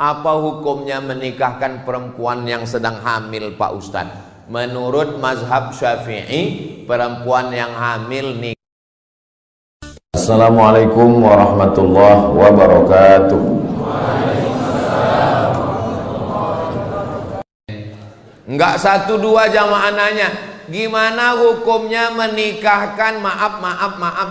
Apa hukumnya menikahkan perempuan yang sedang hamil, Pak Ustadz? Menurut mazhab Syafi'i, perempuan yang hamil nikah. Assalamualaikum warahmatullahi wabarakatuh. Enggak satu dua jamaah nanya, gimana hukumnya menikahkan, maaf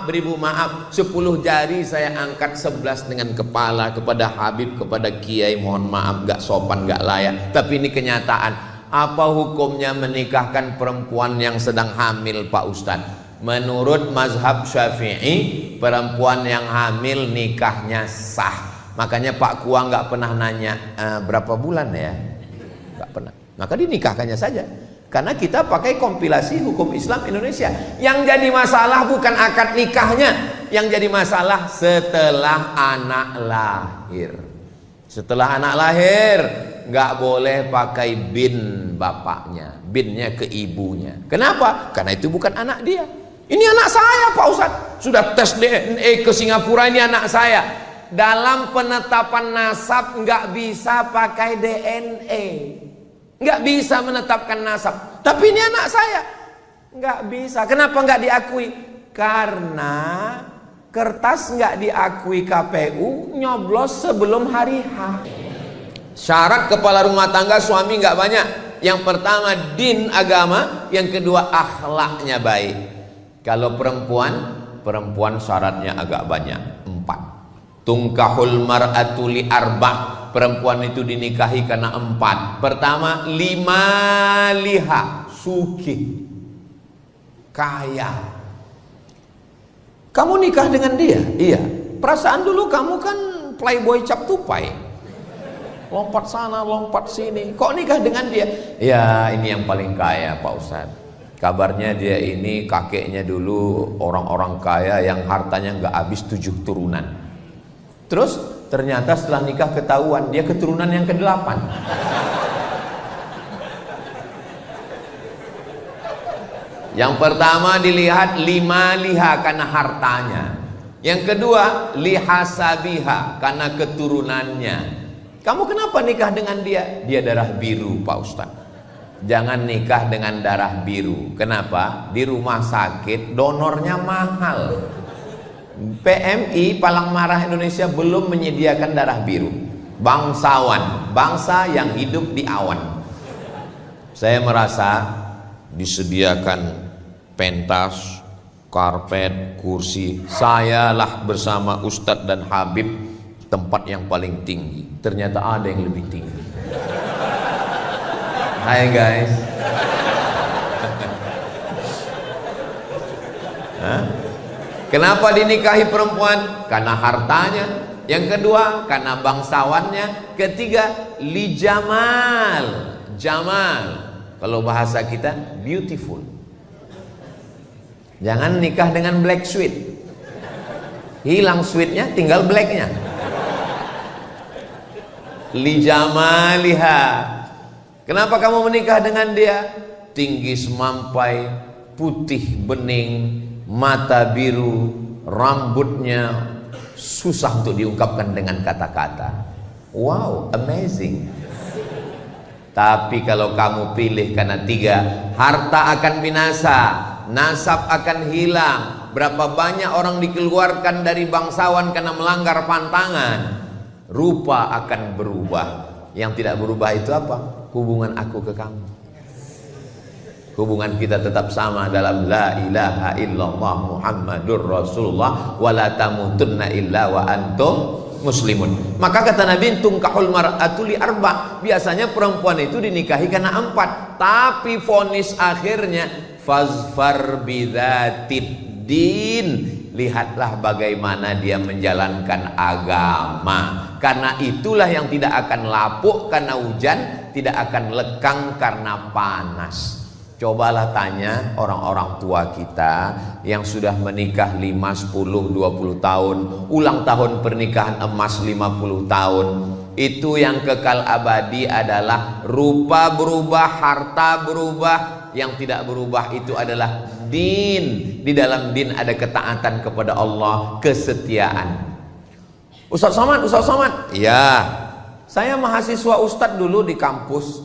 beribu maaf, 10 jari saya angkat 11 dengan kepala kepada Habib, kepada Kiai, mohon maaf gak sopan, gak layak, tapi ini kenyataan. Apa hukumnya menikahkan perempuan yang sedang hamil, Pak Ustadz? Menurut mazhab Syafi'i, perempuan yang hamil nikahnya sah. Makanya Pak Kuang gak pernah nanya berapa bulan ya, gak pernah. Maka dinikahkannya saja. Karena kita pakai kompilasi hukum Islam Indonesia. Yang jadi masalah bukan akad nikahnya, yang jadi masalah setelah anak lahir. Setelah anak lahir nggak boleh pakai bin bapaknya, binnya ke ibunya. Kenapa? Karena itu bukan anak dia. Ini anak saya, Pak Ustadz. Sudah tes DNA ke Singapura, ini anak saya. Dalam penetapan nasab nggak bisa pakai DNA. Nggak bisa menetapkan nasab, tapi ini anak saya. Nggak bisa. Kenapa nggak diakui? Karena kertas nggak diakui KPU nyoblos sebelum hari H. Syarat kepala rumah tangga suami nggak banyak. Yang pertama din agama, yang kedua akhlaknya baik. Kalau perempuan syaratnya agak banyak, 4. Tungkahul mar'atu li arba'. Perempuan itu dinikahi karena 4. Pertama, 5 liha, sugih, kaya. Kamu nikah dengan dia? Iya. Perasaan dulu kamu kan playboy cap tupai, lompat sana lompat sini. Kok nikah dengan dia? Ya ini yang paling kaya, Pak Ustadz. Kabarnya dia ini kakeknya dulu orang-orang kaya yang hartanya nggak habis 7 turunan. Terus ternyata setelah nikah ketahuan dia keturunan yang ke-8. Yang pertama dilihat 5 liha karena hartanya. Yang kedua lihasabiha karena keturunannya. Kamu kenapa nikah dengan dia? Dia darah biru, Pak Ustadz. Jangan nikah dengan darah biru. Kenapa? Di rumah sakit donornya mahal. PMI Palang Merah Indonesia belum menyediakan darah biru. Bangsawan, bangsa yang hidup di awan. Saya merasa disediakan pentas, karpet, kursi. Sayalah bersama Ustadz dan Habib tempat yang paling tinggi. Ternyata ada yang lebih tinggi. Hai guys. Hah? Kenapa dinikahi perempuan? Karena hartanya. Yang kedua, karena bangsawannya. Ketiga, li jamal. Jamal, kalau bahasa kita, beautiful. Jangan nikah dengan black sweet. Hilang sweetnya, tinggal blacknya. Li jamaliha. Kenapa kamu menikah dengan dia? Tinggi semampai, putih bening, mata biru, rambutnya susah untuk diungkapkan dengan kata-kata. Wow, amazing. Tapi kalau kamu pilih karena 3, harta akan binasa, nasab akan hilang. Berapa banyak orang dikeluarkan dari bangsawan karena melanggar pantangan. Rupa akan berubah. Yang tidak berubah itu apa? Hubungan aku ke kamu. Hubungan kita tetap sama dalam la ilaha illallah Muhammadur Rasulullah wa la tamutunna illa wa antum muslimun. Maka kata Nabi, tungkahul mar'atu li arba'. Biasanya perempuan itu dinikahi karena 4. Tapi vonis akhirnya fazfar bidzatid din. Lihatlah bagaimana dia menjalankan agama. Karena itulah yang tidak akan lapuk karena hujan, tidak akan lekang karena panas. Cobalah tanya orang-orang tua kita yang sudah menikah 5, 10, 20 tahun, ulang tahun pernikahan emas 50 tahun. Itu yang kekal abadi adalah rupa berubah, harta berubah. Yang tidak berubah itu adalah din. Di dalam din ada ketaatan kepada Allah, kesetiaan. Ustaz Somad, ya, Saya mahasiswa Ustadz dulu di kampus.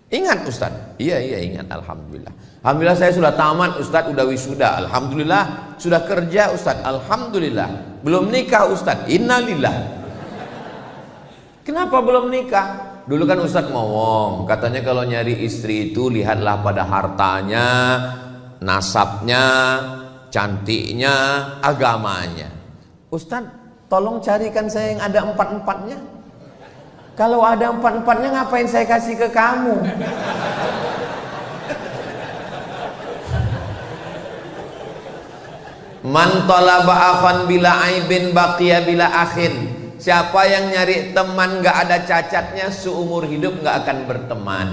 Ingat Ustadz? Iya ingat, alhamdulillah. Alhamdulillah saya sudah tamat Ustadz, udah wisuda. Alhamdulillah. Sudah kerja Ustadz, alhamdulillah. Belum nikah Ustadz, innalillah. Kenapa belum nikah? Dulu kan Ustadz ngomong, katanya kalau nyari istri itu lihatlah pada hartanya, nasabnya, cantiknya, agamanya. Ustadz, tolong carikan saya yang ada 4-4-nya. Kalau ada 4-4-nya ngapain saya kasih ke kamu? Man talaba akhan bila aibin baqiya bila akhin. Siapa yang nyari teman gak ada cacatnya, seumur hidup gak akan berteman.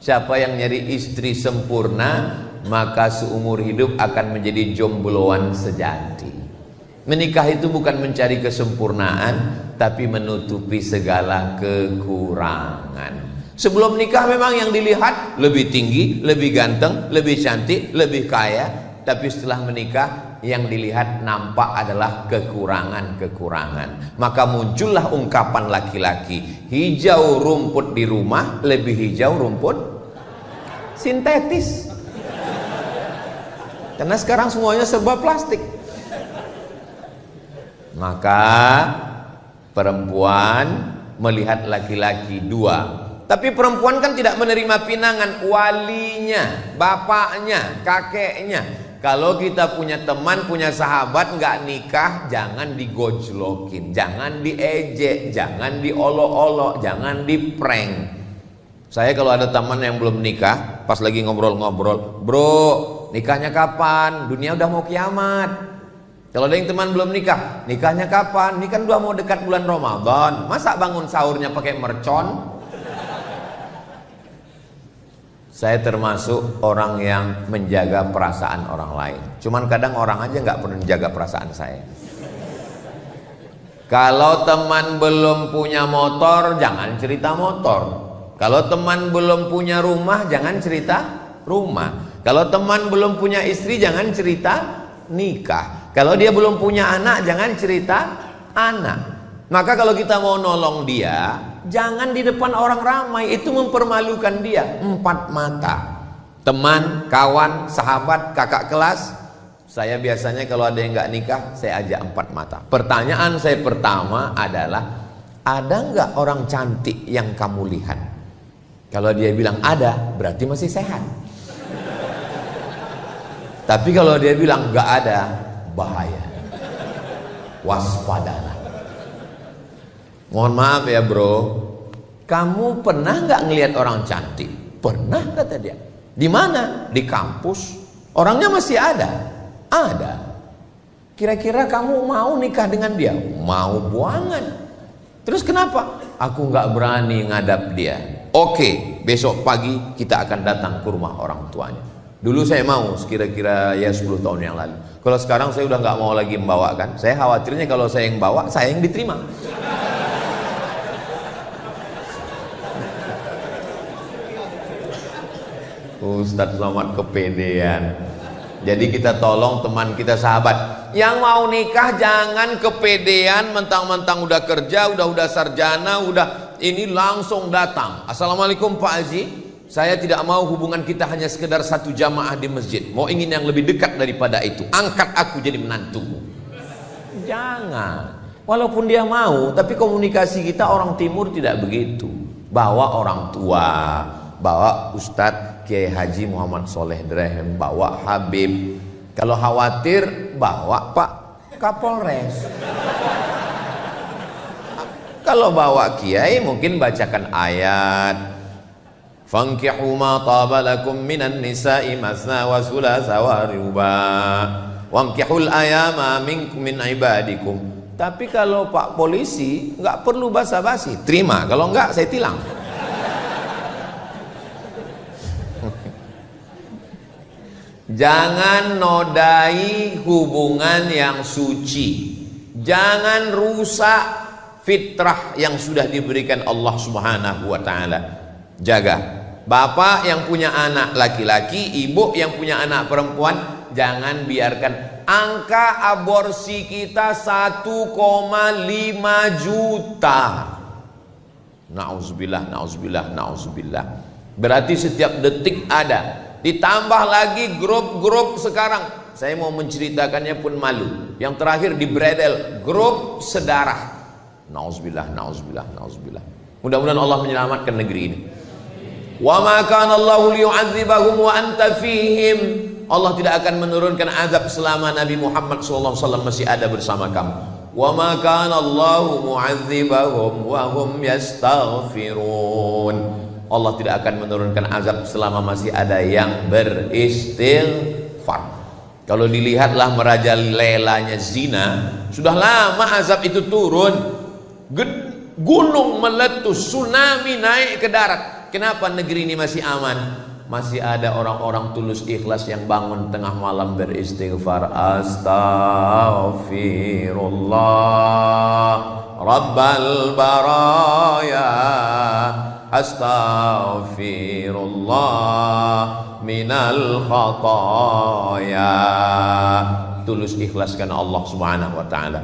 Siapa yang nyari istri sempurna, maka seumur hidup akan menjadi jombloan sejati. Menikah itu bukan mencari kesempurnaan, tapi menutupi segala kekurangan. Sebelum nikah memang yang dilihat lebih tinggi, lebih ganteng, lebih cantik, lebih kaya. Tapi setelah menikah yang dilihat nampak adalah kekurangan-kekurangan. Maka muncullah ungkapan laki-laki, hijau rumput di rumah lebih hijau rumput sintetis. Karena sekarang semuanya serba plastik. Maka perempuan melihat laki-laki dua. Tapi perempuan kan tidak menerima pinangan, walinya, bapaknya, kakeknya. Kalau kita punya teman, punya sahabat nggak nikah, jangan digojlokin, jangan diejek, jangan diolok-olok, jangan diprank. Saya kalau ada teman yang belum nikah, pas lagi ngobrol-ngobrol, bro, nikahnya kapan? Dunia udah mau kiamat. Kalau ada yang teman belum nikah, nikahnya kapan? Ini kan udah mau dekat bulan Ramadan. Masa bangun sahurnya pakai mercon? Saya termasuk orang yang menjaga perasaan orang lain. Cuman kadang orang aja nggak pernah menjaga perasaan saya. Kalau teman belum punya motor, jangan cerita motor. Kalau teman belum punya rumah, jangan cerita rumah. Kalau teman belum punya istri, jangan cerita nikah. Kalau dia belum punya anak, jangan cerita anak. Maka kalau kita mau nolong dia, jangan di depan orang ramai, itu mempermalukan dia. 4 mata. Teman, kawan, sahabat, kakak kelas. Saya biasanya kalau ada yang nggak nikah, saya ajak 4 mata. Pertanyaan saya pertama adalah, ada nggak orang cantik yang kamu lihat? Kalau dia bilang ada, berarti masih sehat. Tapi kalau dia bilang nggak ada, bahaya. Waspadalah. Mohon maaf ya bro, kamu pernah nggak ngelihat orang cantik? Pernah, kata dia. Di mana? Di kampus. Orangnya masih ada. Ada. Kira-kira kamu mau nikah dengan dia? Mau banget. Terus kenapa? Aku nggak berani ngadap dia. Oke, besok pagi kita akan datang ke rumah orang tuanya. Dulu saya mau, kira-kira ya 10 tahun yang lalu. Kalau sekarang saya udah nggak mau lagi membawakan. Saya khawatirnya kalau saya yang bawa, saya yang diterima. Ustadz Somad kepedean. Jadi kita tolong teman kita, sahabat yang mau nikah, jangan kepedean mentang-mentang udah kerja, udah sarjana, udah ini langsung datang. Assalamualaikum Pak Haji, saya tidak mau hubungan kita hanya sekedar 1 jamaah di masjid. Mau ingin yang lebih dekat daripada itu. Angkat aku jadi menantumu. Jangan. Walaupun dia mau, tapi komunikasi kita orang timur tidak begitu. Bawa orang tua, bawa Ustadz Kiai Haji Muhammad Soleh Drehem, bawa Habib. Kalau khawatir, bawa Pak Kapolres. Kalau bawa Kiai mungkin bacakan ayat. Fankihu ma taba lakum minan nisa'i masna wa thulatha wa ruba. Wankihul ayama minkum min ibadikum. Tapi kalau Pak Polisi nggak perlu basa-basi, terima. Kalau nggak saya tilang. Jangan nodai hubungan yang suci. Jangan rusak fitrah yang sudah diberikan Allah Subhanahu wa taala. Jaga. Bapak yang punya anak laki-laki, ibu yang punya anak perempuan, jangan biarkan angka aborsi kita 1,5 juta. Nauzubillah, nauzubillah, nauzubillah. Berarti setiap detik ada. Ditambah lagi grup-grup sekarang. Saya mau menceritakannya pun malu. Yang terakhir di Bredel, grup sedarah. Nauzubillah, nauzubillah, nauzubillah. Mudah-mudahan Allah menyelamatkan negeri ini. Wa ma kana Allahu liyu'adzibahum wa anta fihim. Allah tidak akan menurunkan azab selama Nabi Muhammad SAW masih ada bersama kamu. Wa ma kana Allahu mu'adzibahum wa hum yastaghfirun. Allah tidak akan menurunkan azab selama masih ada yang beristighfar. Kalau dilihatlah merajalelanya zina, sudah lama azab itu turun. Gunung meletus, tsunami naik ke darat. Kenapa negeri ini masih aman? Masih ada orang-orang tulus ikhlas yang bangun tengah malam beristighfar. Astaghfirullah Rabbal baraya, astaghfirullah minal khataya. Tulus ikhlaskan Allah Subhanahu wa ta'ala.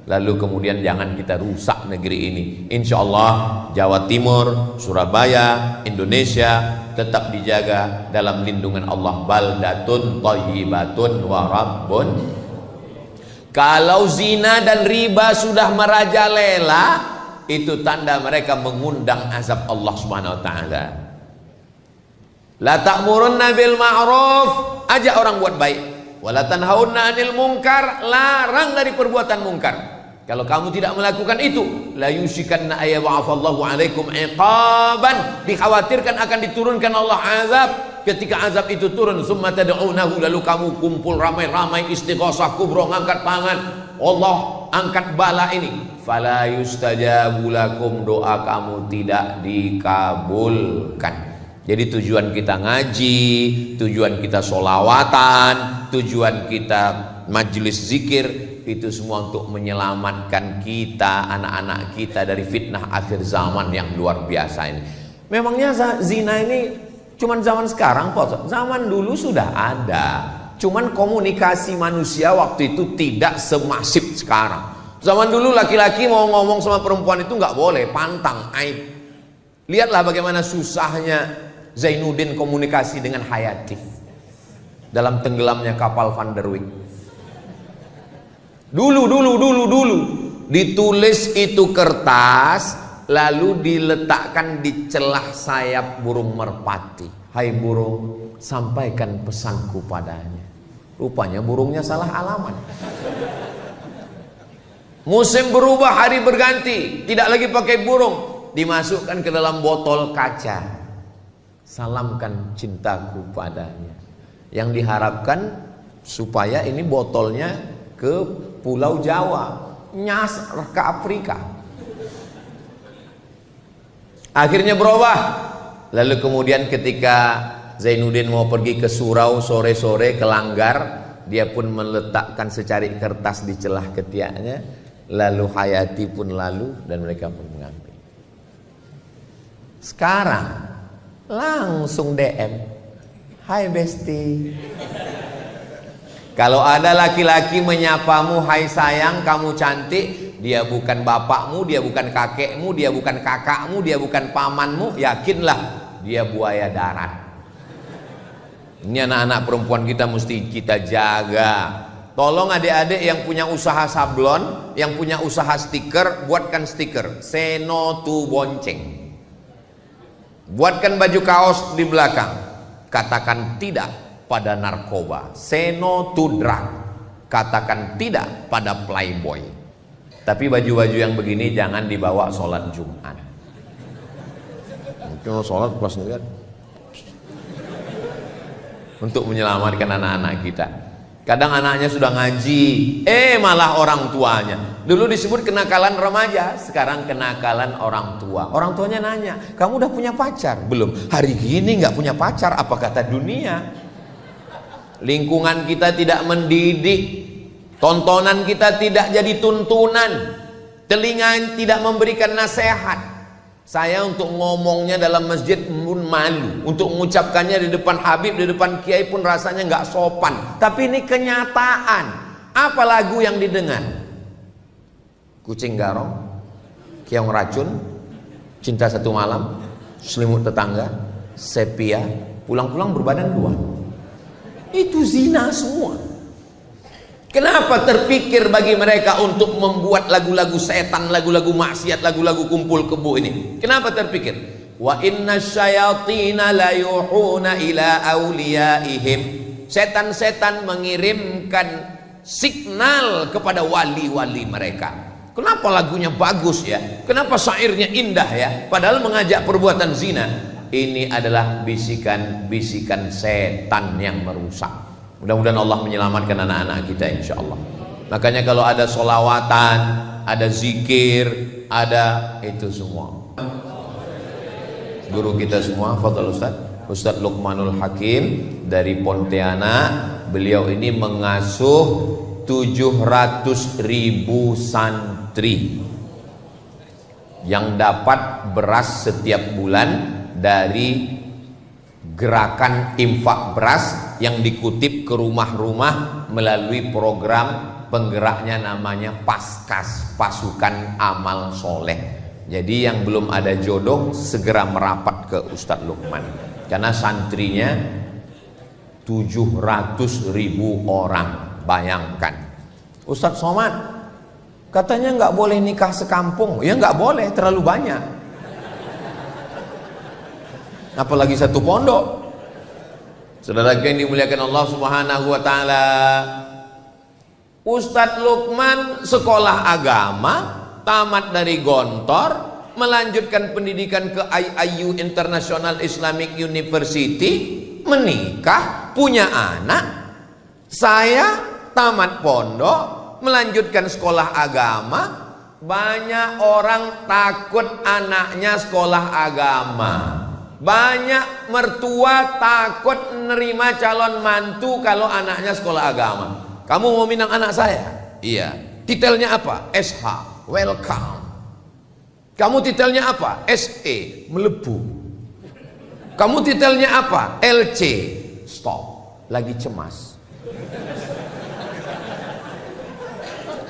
Lalu kemudian jangan kita rusak negeri ini. Insya Allah Jawa Timur, Surabaya, Indonesia tetap dijaga dalam lindungan Allah. Baldatun thayyibatun wa rabbun. Kalau zina dan riba sudah merajalela, itu tanda mereka mengundang azab Allah Subhanahu wa ta'ala. La ta'murunna bil ma'ruf, ajak orang buat baik. Wa la tanhaunna 'anil munkar, larang dari perbuatan munkar. Kalau kamu tidak melakukan itu, la yushikanna ayyab'afallahu 'alaikum 'iqaban, dikhawatirkan akan diturunkan Allah azab. Ketika azab itu turun, summa tad'unahu, lalu kamu kumpul ramai-ramai istighosah kubro, ngangkat tangan, Allah angkat bala ini. Fala yustajabu lakum, doa kamu tidak dikabulkan. Jadi tujuan kita ngaji, tujuan kita sholawatan, tujuan kita majelis zikir, itu semua untuk menyelamatkan kita, anak-anak kita dari fitnah akhir zaman yang luar biasa ini. Memangnya zina ini cuman zaman sekarang kok? Zaman dulu sudah ada. Cuman komunikasi manusia waktu itu tidak semasif sekarang. Zaman dulu laki-laki mau ngomong sama perempuan itu nggak boleh, pantang, aib. Lihatlah bagaimana susahnya Zainuddin komunikasi dengan Hayati dalam tenggelamnya kapal Van der Wijk. Dulu ditulis itu kertas, lalu diletakkan di celah sayap burung merpati. Hai burung, sampaikan pesanku padanya. Rupanya burungnya salah alamat. Musim berubah, hari berganti, tidak lagi pakai burung, dimasukkan ke dalam botol kaca. Salamkan cintaku padanya. Yang diharapkan supaya ini botolnya ke Pulau Jawa, nyasar ke Afrika. Akhirnya berubah. Lalu kemudian ketika Zainuddin mau pergi ke surau sore-sore ke Langgar, dia pun meletakkan secari kertas di celah ketiaknya. Lalu Hayati pun lalu dan mereka pun mengambil. Sekarang langsung DM, hai besti. Kalau ada laki-laki menyapamu, hai sayang, kamu cantik, dia bukan bapakmu, dia bukan kakekmu, dia bukan kakakmu, dia bukan pamanmu, yakinlah dia buaya darat. Ini anak-anak perempuan kita mesti kita jaga. Tolong adik-adik yang punya usaha sablon, yang punya usaha stiker, buatkan stiker say no to bonceng. Buatkan baju kaos di belakang, katakan tidak pada narkoba. Say no to drug, katakan tidak pada playboy. Tapi baju-baju yang begini jangan dibawa sholat Jumat. Mungkin sholat pas ngeliat, untuk menyelamatkan anak-anak kita. Kadang anaknya sudah ngaji, malah orang tuanya. Dulu disebut kenakalan remaja, sekarang kenakalan orang tua. Orang tuanya nanya, kamu udah punya pacar? Belum. Hari gini nggak punya pacar, apa kata dunia? Lingkungan kita tidak mendidik, tontonan kita tidak jadi tuntunan, telinga tidak memberikan nasihat. Saya untuk ngomongnya dalam masjid pun malu, untuk mengucapkannya di depan Habib, di depan Kiai pun rasanya nggak sopan. Tapi ini kenyataan. Apa lagu yang didengar? Kucing garong, keong racun, Cinta Satu Malam, Selimut Tetangga, Sepia, pulang-pulang berbadan dua. Itu zina semua. Kenapa terpikir bagi mereka untuk membuat lagu-lagu setan, lagu-lagu maksiat, lagu-lagu kumpul kebo ini? Kenapa terpikir? Wa inna syayatina la yuhuna ila awliyaihim. Setan-setan mengirimkan signal kepada wali-wali mereka. Kenapa lagunya bagus ya? Kenapa syairnya indah ya? Padahal mengajak perbuatan zina. Ini adalah bisikan-bisikan setan yang merusak. Mudah-mudahan Allah menyelamatkan anak-anak kita insya Allah. Makanya kalau ada solawatan, ada zikir, ada itu semua. Guru kita semua, fadhil Ustadz Luqmanul Hakim dari Pontianak. Beliau ini mengasuh 700.000 santri yang dapat beras setiap bulan dari gerakan infak beras yang dikutip ke rumah-rumah melalui program penggeraknya namanya Paskas, Pasukan Amal Soleh. Jadi yang belum ada jodoh segera merapat ke Ustadz Luqman, karena santrinya 700.000 orang. Bayangkan, Ustadz Somad katanya nggak boleh nikah sekampung. Ya nggak boleh, terlalu banyak. Apalagi satu pondok. Saudara yang dimuliakan Allah Subhanahu wa taala, Ustadz Luqman sekolah agama, tamat dari Gontor, melanjutkan pendidikan ke IIU International Islamic University, menikah, punya anak. Saya tamat pondok, melanjutkan sekolah agama. Banyak orang takut anaknya sekolah agama. Banyak mertua takut menerima calon mantu kalau anaknya sekolah agama. Kamu mau minang anak saya? Iya. Titelnya apa? SH, welcome. Kamu titelnya apa? SE, melebu. Kamu titelnya apa? LC, stop. Lagi cemas.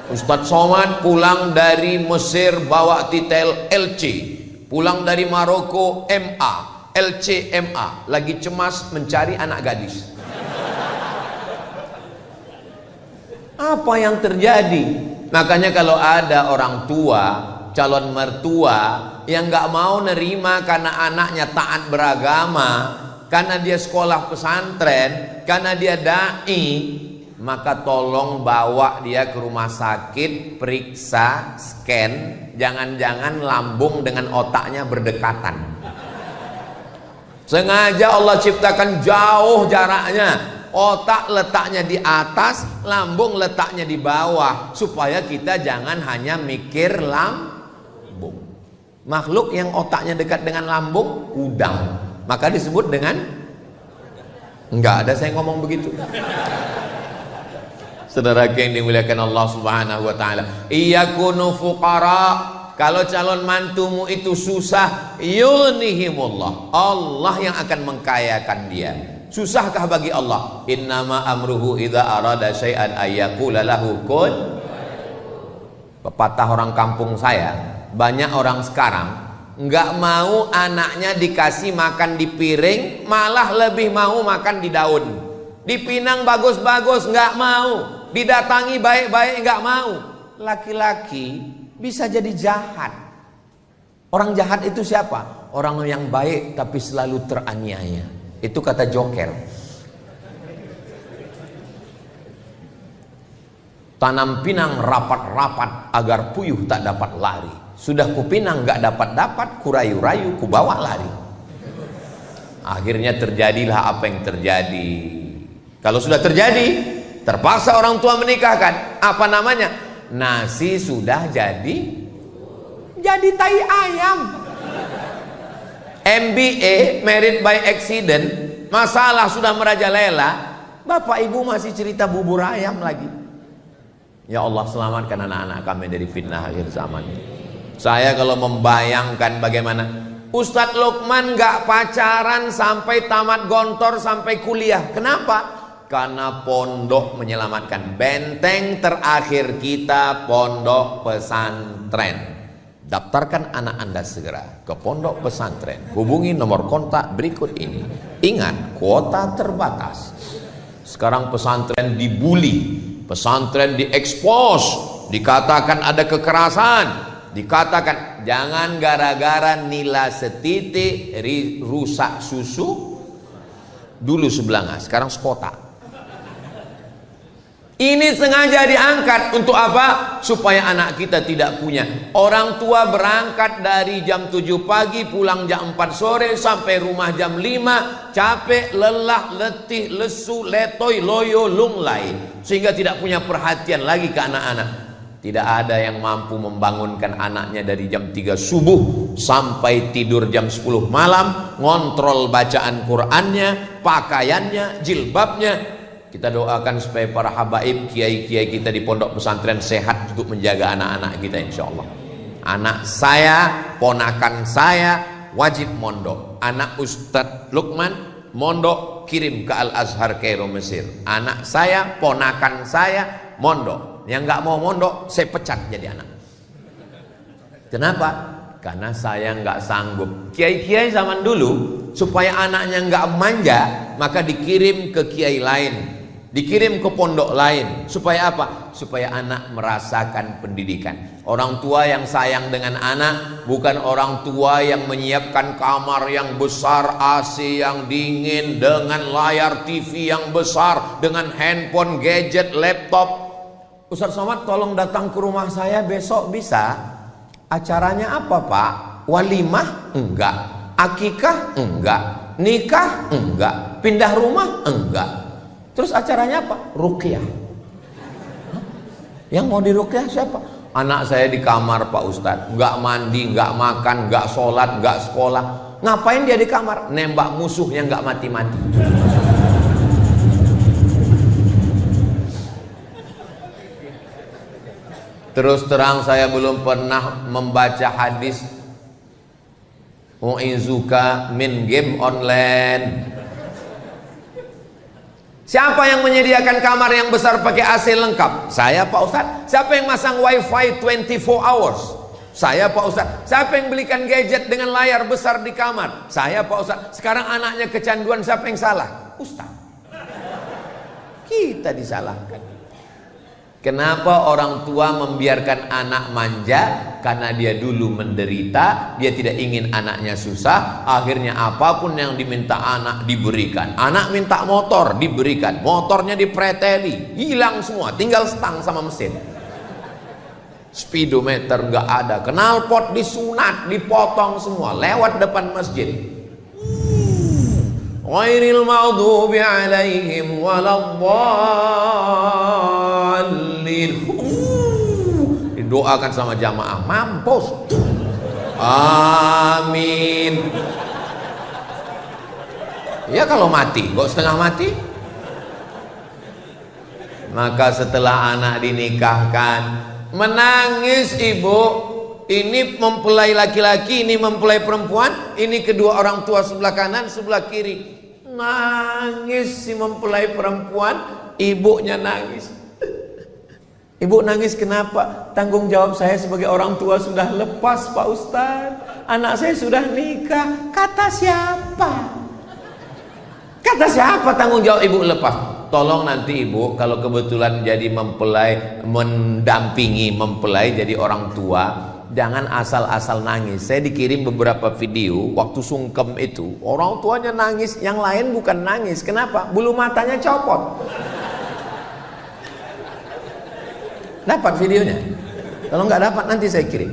Ustadz Somad pulang dari Mesir bawa titel LC, pulang dari Maroko MA, LCMA, lagi cemas mencari anak gadis. Apa yang terjadi? Makanya kalau ada orang tua, calon mertua yang nggak mau nerima karena anaknya taat beragama, karena dia sekolah pesantren, karena dia dai, maka tolong bawa dia ke rumah sakit, periksa, scan, jangan-jangan lambung dengan otaknya berdekatan. Sengaja Allah ciptakan jauh jaraknya, otak letaknya di atas, lambung letaknya di bawah, supaya kita jangan hanya mikir lambung. Makhluk yang otaknya dekat dengan lambung, udang, maka disebut dengan, enggak ada saya ngomong begitu. Saudara yang dimuliakan Allah Subhanahu wa taala, iyakunu fuqara. Kalau calon mantumu itu susah, yughnihimullah, Allah yang akan mengkayakan dia. Susahkah bagi Allah? Innama amruhu idza arada syai'an ayyaqula lahu kun. Pepatah orang kampung saya, banyak orang sekarang nggak mau anaknya dikasih makan di piring, malah lebih mau makan di daun. Dipinang bagus-bagus nggak mau, didatangi baik-baik nggak mau. Laki-laki bisa jadi jahat. Orang jahat itu siapa? Orang yang baik tapi selalu teraniaya. Itu kata Joker. Tanam pinang rapat-rapat agar puyuh tak dapat lari. Sudah kupinang gak dapat-dapat, kurayu-rayu kubawa lari. Akhirnya terjadilah apa yang terjadi. Kalau sudah terjadi, terpaksa orang tua menikahkan. Apa namanya? Nasi sudah jadi tai ayam. MBA, married by accident, masalah sudah merajalela, bapak ibu masih cerita bubur ayam lagi. Ya Allah, selamatkan anak-anak kami dari fitnah akhir zaman. Saya kalau membayangkan bagaimana Ustadz Luqman gak pacaran sampai tamat Gontor, sampai kuliah. Kenapa? Karena pondok menyelamatkan. Benteng terakhir kita pondok pesantren. Daftarkan anak Anda segera ke pondok pesantren. Hubungi nomor kontak berikut ini. Ingat, kuota terbatas. Sekarang pesantren dibully, pesantren diekspos, dikatakan ada kekerasan, dikatakan jangan gara-gara nila setitik rusak susu. Dulu sebelanga, sekarang sekota. Ini sengaja diangkat untuk apa? Supaya anak kita tidak punya. Orang tua berangkat dari jam 7 pagi, pulang jam 4 sore, sampai rumah jam 5, capek, lelah, letih, lesu, letoy, loyo, lunglai, sehingga tidak punya perhatian lagi ke anak-anak. Tidak ada yang mampu membangunkan anaknya dari jam 3 subuh sampai tidur jam 10 malam, ngontrol bacaan Qur'annya, pakaiannya, jilbabnya. Kita doakan supaya para habaib, kiai-kiai kita di pondok pesantren sehat untuk menjaga anak-anak kita, insya Allah. Anak saya, ponakan saya wajib mondok. Anak Ustadz Lukman mondok, kirim ke Al-Azhar Kairo Mesir. Anak saya, ponakan saya mondok. Yang nggak mau mondok, saya pecat jadi anak. Kenapa? Karena saya nggak sanggup. Kiai-kiai zaman dulu supaya anaknya nggak manja, maka dikirim ke kiai lain, dikirim ke pondok lain. Supaya apa? Supaya anak merasakan pendidikan. Orang tua yang sayang dengan anak bukan orang tua yang menyiapkan kamar yang besar, AC yang dingin, dengan layar TV yang besar, dengan handphone, gadget, laptop. Ustaz Somad, tolong datang ke rumah saya besok, bisa? Acaranya apa, Pak? Walimah? Enggak. Akikah? Enggak. Nikah? Enggak. Pindah rumah? Enggak. Terus acaranya apa? Ruqyah. Yang mau diruqyah siapa? Anak saya di kamar, Pak Ustadz. Enggak mandi, enggak makan, enggak sholat, enggak sekolah. Ngapain dia di kamar? Nembak musuh yang enggak mati-mati. Terus terang saya belum pernah membaca hadis U'izuka min game online. Siapa yang menyediakan kamar yang besar pakai AC lengkap? Saya, Pak Ustadz. Siapa yang masang wifi 24 hours? Saya, Pak Ustadz. Siapa yang belikan gadget dengan layar besar di kamar? Saya, Pak Ustadz. Sekarang anaknya kecanduan, siapa yang salah? Ustadz. Kita disalahkan. Kenapa orang tua membiarkan anak manja? Karena dia dulu menderita, dia tidak ingin anaknya susah. Akhirnya apapun yang diminta anak diberikan. Anak minta motor, diberikan. Motornya dipreteli, hilang semua, tinggal stang sama mesin. Speedometer nggak ada, knalpot disunat, dipotong semua, lewat depan masjid. Ghairil maghdubi alaihim waladdallin. Didoakan sama jamaah, mampus. Amin. Ya kalau mati, kok setengah mati? Maka setelah anak dinikahkan, menangis ibu. Ini mempelai laki-laki, ini mempelai perempuan, ini kedua orang tua sebelah kanan, sebelah kiri. Nangis si mempelai perempuan, ibunya nangis. Ibu nangis kenapa? Tanggung jawab saya sebagai orang tua sudah lepas, Pak Ustadz. Anak saya sudah nikah. Kata siapa? Kata siapa tanggung jawab ibu lepas? Tolong nanti ibu kalau kebetulan jadi mempelai, mendampingi mempelai jadi orang tua, jangan asal-asal nangis. Saya dikirim beberapa video waktu sungkem itu, orang tuanya nangis, yang lain bukan nangis. Kenapa? Bulu matanya copot. Dapat videonya? Kalau nggak dapat nanti saya kirim.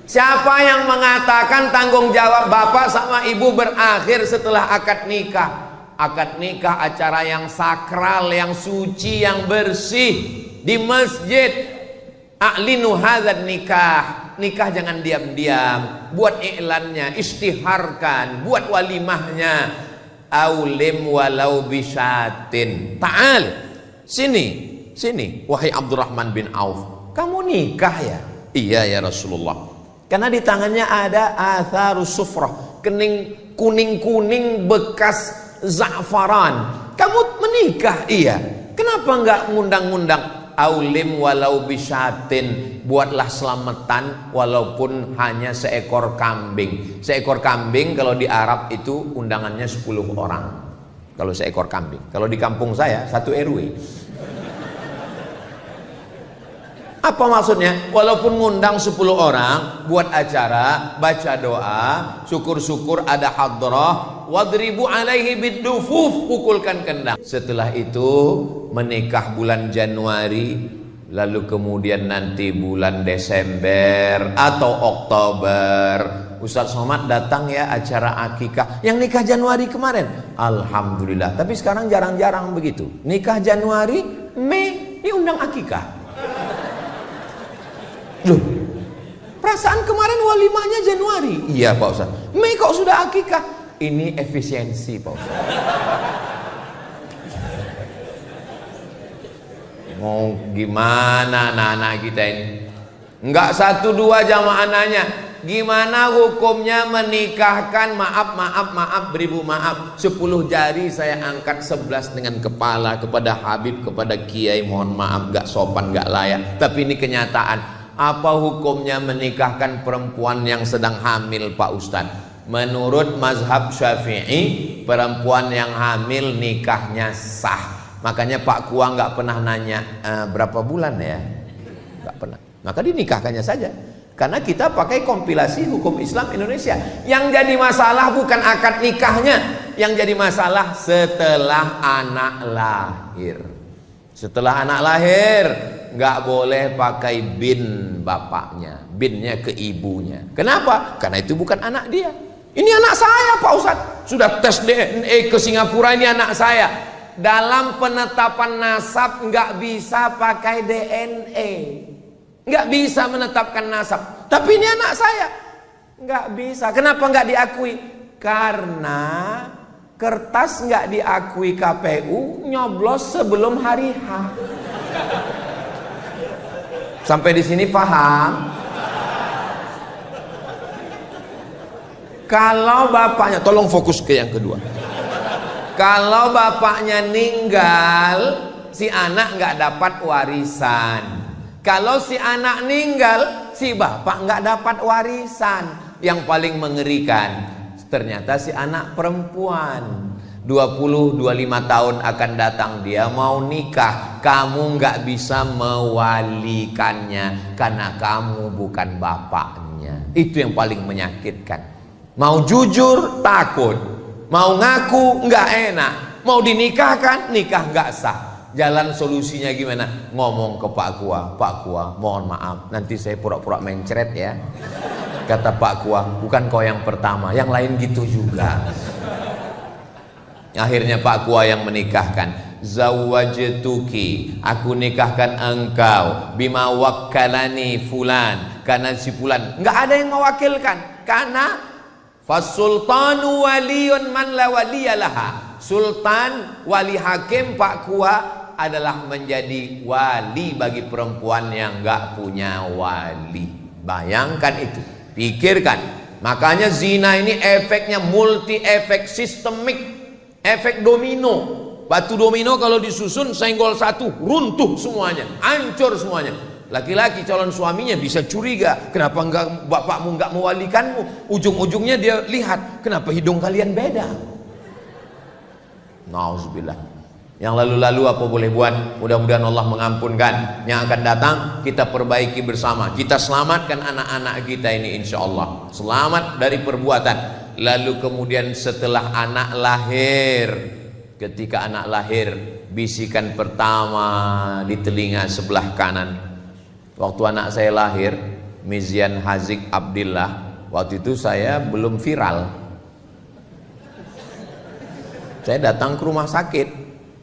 Siapa yang mengatakan tanggung jawab bapak sama ibu berakhir setelah akad nikah? Akad nikah acara yang sakral, yang suci, yang bersih di masjid. A'linu hadzal nikah. Nikah jangan diam-diam. Buat iklannya, istiharkan, buat walimahnya. Aulim walau bisyatin. Ta'al. Sini, wahai Abdurrahman bin Auf. Kamu nikah ya? Iya ya Rasulullah. Karena di tangannya ada atharus sufrah, kuning-kuning bekas za'faran. Kamu menikah? Iya. Kenapa enggak ngundang-ngundang aulim walau bisyatin, buatlah selamatan walaupun hanya seekor kambing. Seekor kambing kalau di Arab itu undangannya 10 orang. Kalau seekor kambing. Kalau di kampung saya 1 RW. Apa maksudnya? Walaupun ngundang 10 orang, buat acara, baca doa, syukur-syukur ada hadrah, wadribu alaihi bidufuf, pukulkan kendang. Setelah itu menikah bulan Januari, lalu kemudian nanti bulan Desember atau Oktober, Ustadz Somad datang ya acara akikah. Yang nikah Januari kemarin, alhamdulillah. Tapi sekarang jarang-jarang begitu. Nikah Januari, Mei diundang akikah. Loh, perasaan kemarin walimahnya Januari. Iya Pak Ustaz, Mei kok sudah akikah? Ini efisiensi Pak Ustaz. Mau gimana anak-anak kita ini? Enggak 1 2 jamaah nanya, gimana hukumnya menikahkan, maaf beribu maaf, 10 jari saya angkat 11 dengan kepala kepada Habib, kepada Kiai, mohon maaf gak sopan, gak layak, tapi ini kenyataan. Apa hukumnya menikahkan perempuan yang sedang hamil Pak Ustadz? Menurut mazhab Syafi'i, perempuan yang hamil nikahnya sah. Makanya Pak Kua nggak pernah nanya berapa bulan ya, nggak pernah. Maka dinikahkannya saja. Karena kita pakai kompilasi hukum Islam Indonesia. Yang jadi masalah bukan akad nikahnya, yang jadi masalah setelah anak lahir. Setelah anak lahir nggak boleh pakai bin bapaknya, binnya ke ibunya. Kenapa? Karena itu bukan anak dia. Ini anak saya Pak Ustadz, sudah tes DNA ke Singapura, ini anak saya. Dalam penetapan nasab nggak bisa pakai DNA, nggak bisa menetapkan nasab. Tapi ini anak saya, nggak bisa. Kenapa nggak diakui? Karena kertas nggak diakui KPU, nyoblos sebelum hari H. Sampai di sini paham? Kalau bapaknya, tolong fokus ke yang kedua. Kalau bapaknya meninggal, si anak nggak dapat warisan. Kalau si anak meninggal, si bapak nggak dapat warisan. Yang paling mengerikan, ternyata si anak perempuan 20-25 tahun akan datang, dia mau nikah, kamu nggak bisa mewalikannya karena kamu bukan bapaknya. Itu yang paling menyakitkan. Mau jujur takut, mau ngaku nggak enak, mau dinikahkan nikah nggak sah. Jalan solusinya gimana? Ngomong ke Pak Kua, Pak Kua mohon maaf, nanti saya pura-pura mencret ya. Kata Pak Kua, bukan kau yang pertama, yang lain gitu juga. Akhirnya Pak Kua yang menikahkan. Zawwajtuki, aku nikahkan engkau, bima wakkalani fulan, karena si fulan. Nggak ada yang mewakilkan, karena fasultanu waliyun man la waliyalaha. Sultan, wali hakim Pak Kua adalah menjadi wali bagi perempuan yang nggak punya wali. Bayangkan itu, pikirkan. Makanya zina ini efeknya multi efek, sistemik, efek domino. Batu domino kalau disusun senggol satu, runtuh semuanya, hancur semuanya. Laki-laki calon suaminya bisa curiga, kenapa enggak bapakmu enggak mewalikanmu? Ujung-ujungnya dia lihat, kenapa hidung kalian beda? Nauzubillah. Yang lalu-lalu apa boleh buat, mudah-mudahan Allah mengampunkan. Yang akan datang kita perbaiki bersama, kita selamatkan anak-anak kita ini insya Allah, selamat dari perbuatan. Lalu kemudian setelah anak lahir, ketika anak lahir, bisikan pertama di telinga sebelah kanan. Waktu anak saya lahir, Mizian Hazik Abdillah, waktu itu saya belum viral. Saya datang ke rumah sakit,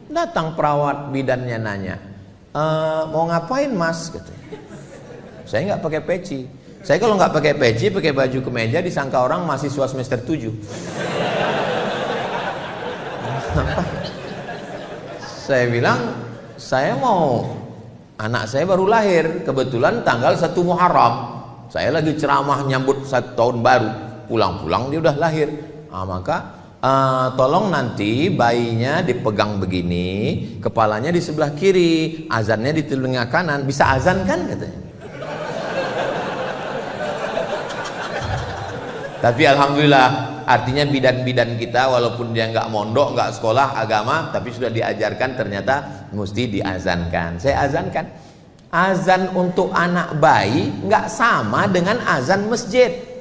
datang perawat bidannya nanya, mau ngapain mas? Katanya. Saya nggak pakai peci. Saya kalau nggak pakai peci, pakai baju kemeja, disangka orang mahasiswa semester 7. Saya bilang, saya mau, anak saya baru lahir, kebetulan tanggal 1 Muharram. Saya lagi ceramah nyambut 1 tahun baru, pulang-pulang dia udah lahir. Maka Tolong nanti bayinya dipegang begini, kepalanya di sebelah kiri, azannya di telinga kanan. Bisa azan kan katanya. Tapi alhamdulillah, artinya bidan-bidan kita walaupun dia nggak mondok, nggak sekolah agama, tapi sudah diajarkan ternyata mesti diazankan. Saya azankan. Azan untuk anak bayi nggak sama dengan azan masjid.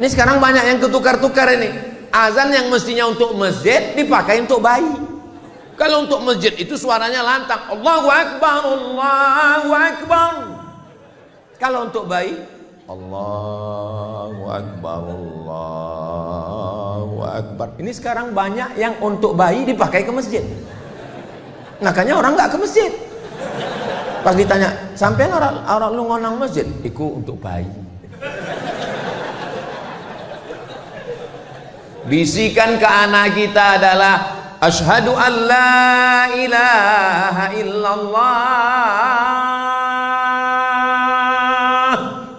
Ini sekarang banyak yang ketukar-tukar ini. Azan yang mestinya untuk masjid dipakai untuk bayi. Kalau untuk masjid itu suaranya lantang, Allahu Akbar, Allahu Akbar. Kalau untuk bayi, Allahu Akbar, Allahu Akbar. Ini sekarang banyak yang untuk bayi dipakai ke masjid. Makanya orang nggak ke masjid. Pas ditanya, sampean orang lu ngonang masjid? Iku untuk bayi. Bisikan ke anak kita adalah asyhadu an la ilaha illallah.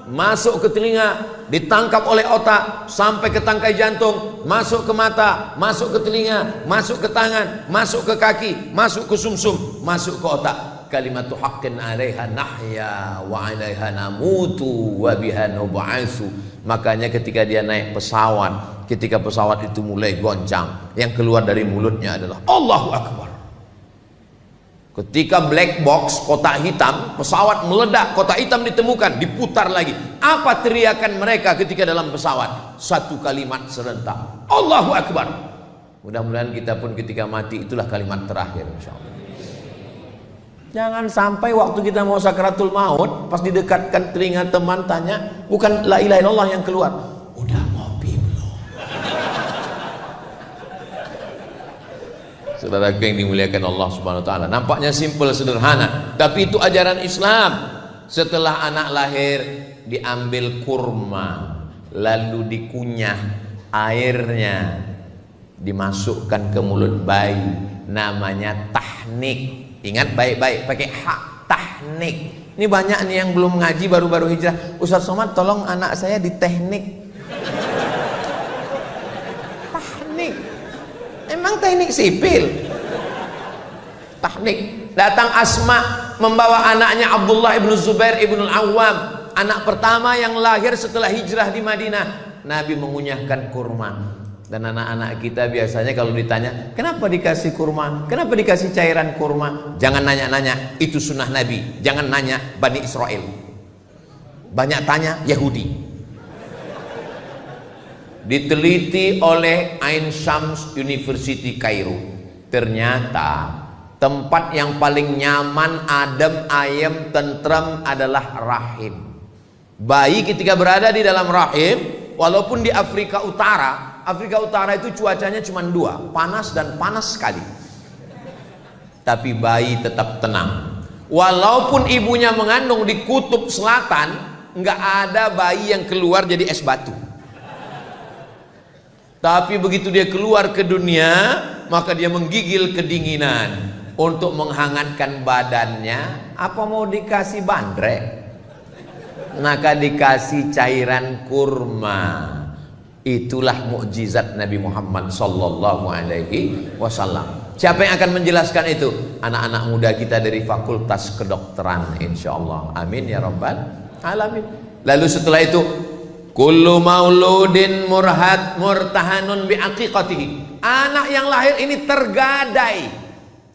Masuk ke telinga, ditangkap oleh otak sampai ke tangkai jantung, masuk ke mata, masuk ke telinga, masuk ke tangan, masuk ke kaki, masuk ke sumsum, masuk ke otak. Kalimatu haqqin 'alaiha nahya wa 'alaiha namutu wa biha nub'atsu. Makanya ketika dia naik pesawat, ketika pesawat itu mulai goncang, yang keluar dari mulutnya adalah Allahu Akbar. Ketika black box, kotak hitam, pesawat meledak, kotak hitam ditemukan, diputar lagi. Apa teriakan mereka ketika dalam pesawat? Satu kalimat serentak, Allahu Akbar. Mudah-mudahan kita pun ketika mati itulah kalimat terakhir, insyaallah. Jangan sampai waktu kita mau sakaratul maut, pas didekatkan telinga teman tanya, bukan la ilaha illallah yang keluar. Udah ngopi belum? Saudaraku yang dimuliakan Allah Subhanahu wa taala, nampaknya simpel sederhana, tapi itu ajaran Islam. Setelah anak lahir diambil kurma, lalu dikunyah airnya, dimasukkan ke mulut bayi, namanya tahnik. Ingat baik-baik, pakai hak, tahnik. Ini banyak nih yang belum ngaji, baru-baru hijrah. Ustaz Somad tolong anak saya di teknik. Tahnik. Emang teknik sipil? Tahnik. Datang Asma membawa anaknya Abdullah ibnu Zubair ibnu Al-Awwam, anak pertama yang lahir setelah hijrah di Madinah. Nabi mengunyahkan kurma. Dan anak-anak kita biasanya kalau ditanya, kenapa dikasih kurma? Kenapa dikasih cairan kurma? Jangan nanya-nanya, itu sunnah Nabi. Jangan nanya Bani Israel. Banyak tanya Yahudi. Diteliti oleh Ain Shams University Kairo. Ternyata tempat yang paling nyaman, adem, ayem, tentrem adalah rahim. Bayi ketika berada di dalam rahim, walaupun di Afrika Utara itu cuacanya cuma dua, panas dan panas sekali. Tapi bayi tetap tenang. Walaupun ibunya mengandung di kutub selatan, nggak ada bayi yang keluar jadi es batu. Tapi begitu dia keluar ke dunia, maka dia menggigil kedinginan. Untuk menghangatkan badannya, apa mau dikasih bandrek? Maka dikasih cairan kurma. Itulah mukjizat Nabi Muhammad sallallahu alaihi wasallam. Siapa yang akan menjelaskan itu? Anak-anak muda kita dari Fakultas Kedokteran, insyaallah. Amin ya rabbal alamin. Lalu setelah itu, kullu mauludin murtahanun bi aqiqatihi. Anak yang lahir ini tergadai.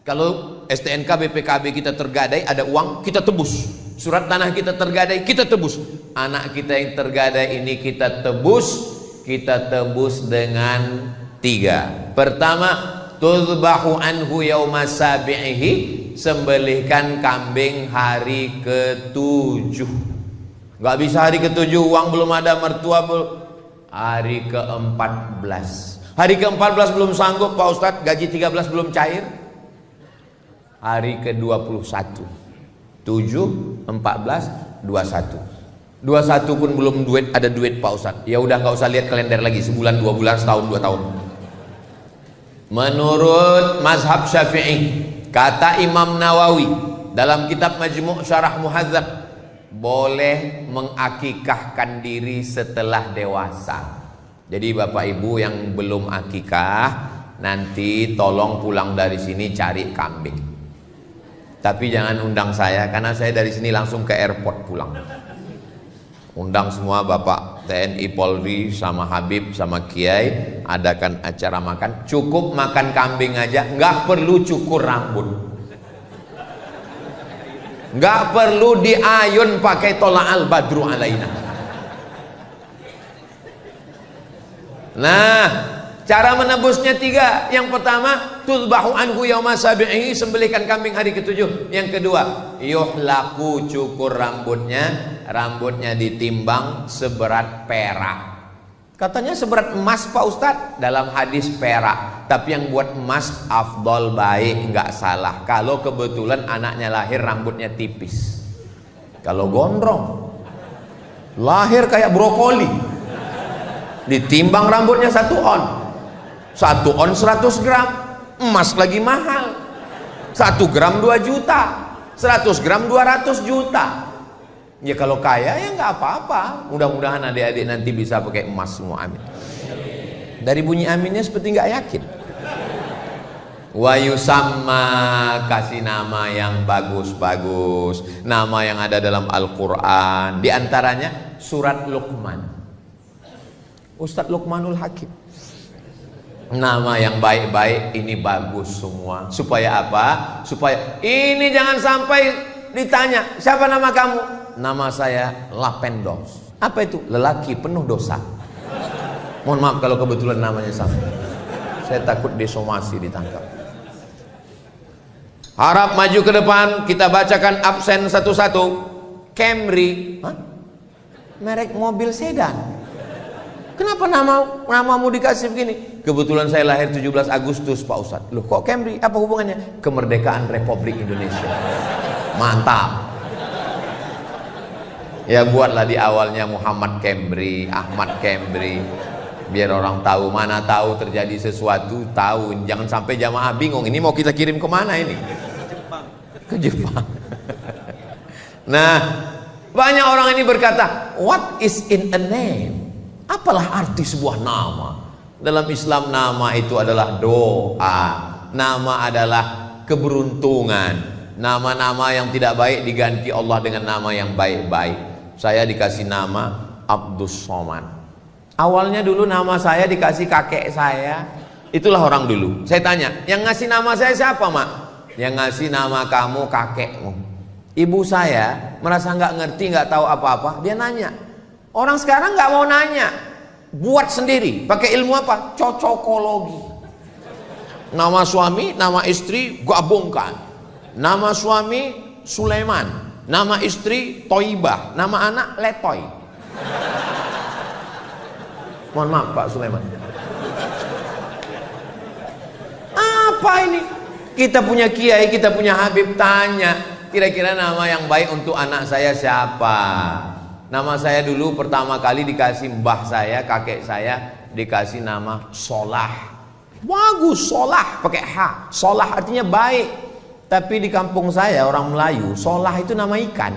Kalau STNK BPKB kita tergadai, ada uang, kita tebus. Surat tanah kita tergadai, kita tebus. Anak kita yang tergadai ini kita tebus dengan 3. Pertama, tuzbahu anhu yauma sabi'ihi, sembelihkan kambing hari ke-7. Gak bisa hari ke-7, uang belum ada, mertua belum. Hari ke-14. Hari ke-14 belum sanggup Pak Ustadz, gaji 13 belum cair. Hari ke-21. 7, 14, 21. 21 pun belum ada duit Pak Ustadz. Ya udah nggak usah lihat kalender lagi, sebulan, 2 bulan, setahun, 2 tahun. Menurut mazhab Syafi'i, kata Imam Nawawi dalam kitab Majmu' Syarah Muhadzab, boleh mengakikahkan diri setelah dewasa. Jadi Bapak Ibu yang belum akikah, nanti tolong pulang dari sini cari kambing. Tapi jangan undang saya, karena saya dari sini langsung ke airport pulang. Undang semua Bapak TNI Polri sama Habib sama Kiai, adakan acara makan. Cukup makan kambing aja, nggak perlu cukur rambut, nggak perlu diayun pakai tola'al badru alaina. Nah, cara menebusnya 3. Yang pertama, tudbahu anhu yauma sabi'i, sembelihkan kambing hari ke-7. Yang kedua, yuhlaku, cukur rambutnya ditimbang seberat perak. Katanya seberat emas Pak Ustadz, dalam hadis perak. Tapi yang buat emas afdol, baik, nggak salah. Kalau kebetulan anaknya lahir rambutnya tipis. Kalau gondrong, lahir kayak brokoli, ditimbang rambutnya 1 on. 1 on 100 gram, emas lagi mahal. 1 gram 2 juta, 100 gram 200 juta. Ya kalau kaya ya nggak apa-apa. Mudah-mudahan adik-adik nanti bisa pakai emas semua, amin. Dari bunyi aminnya seperti nggak yakin. Wa yusamma, kasih nama yang bagus-bagus, nama yang ada dalam Al-Quran. Di antaranya surat Luqman, Ustadz Luqmanul Hakim. Nama yang baik-baik ini bagus semua. Supaya apa? Supaya ini jangan sampai ditanya, siapa nama kamu? Nama saya Lapendos. Apa itu? Lelaki penuh dosa. Mohon maaf kalau kebetulan namanya sama. Saya takut disomasi, ditangkap. Harap maju ke depan, kita bacakan absen satu-satu. Camry. Hah? Merek mobil sedan. Kenapa namamu dikasih begini? Kebetulan saya lahir 17 Agustus Pak Ustadz. Loh kok Camry? Apa hubungannya? Kemerdekaan Republik Indonesia. Mantap. Ya buatlah di awalnya Muhammad Camry, Ahmad Camry. Biar orang tahu, mana tahu terjadi sesuatu, tahu. Jangan sampai jamaah bingung, ini mau kita kirim kemana ini? Ke Jepang. Nah, banyak orang ini berkata, what is in a name? Apalah arti sebuah nama? Dalam Islam nama itu adalah doa. Nama adalah keberuntungan. Nama-nama yang tidak baik diganti Allah dengan nama yang baik-baik. Saya dikasih nama Abdus Somad. Awalnya dulu nama saya dikasih kakek saya. Itulah orang dulu. Saya tanya, yang ngasih nama saya siapa, Mak? Yang ngasih nama kamu kakekmu. Ibu saya merasa nggak ngerti, nggak tahu apa-apa. Dia nanya. Orang sekarang nggak mau nanya, buat sendiri. Pakai ilmu apa? Cocokologi. Nama suami, nama istri gabungkan. Nama suami Sulaiman, nama istri Toibah, nama anak Letoy. Mohon maaf Pak Sulaiman. Apa ini? Kita punya kiai, kita punya Habib, tanya kira-kira nama yang baik untuk anak saya siapa? Nama saya dulu pertama kali dikasih mbah saya, kakek saya dikasih nama Solah. Bagus, Solah pakai H. Solah artinya baik. Tapi di kampung saya orang Melayu, Solah itu nama ikan.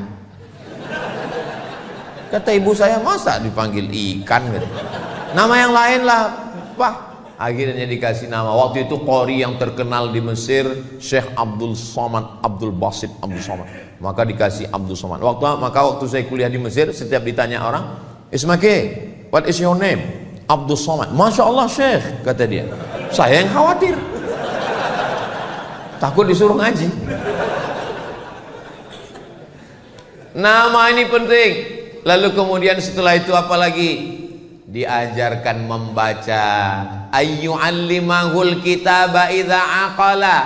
Kata ibu saya, masa dipanggil ikan gitu. Nama yang lain lah, Pak. Akhirnya dikasih nama. Waktu itu qori yang terkenal di Mesir, Syekh Abdul Somad, Abdul Basit Abdul Somad. Maka dikasih Abdul Somad. Maka waktu saya kuliah di Mesir, setiap ditanya orang, Ismake, what is your name? Abdul Somad. Masya Allah Syekh, kata dia. Saya yang khawatir, takut disuruh ngaji. Nama ini penting. Lalu kemudian setelah itu apa lagi? Diajarkan membaca. Ayyu'allimahul kitaba idza aqala.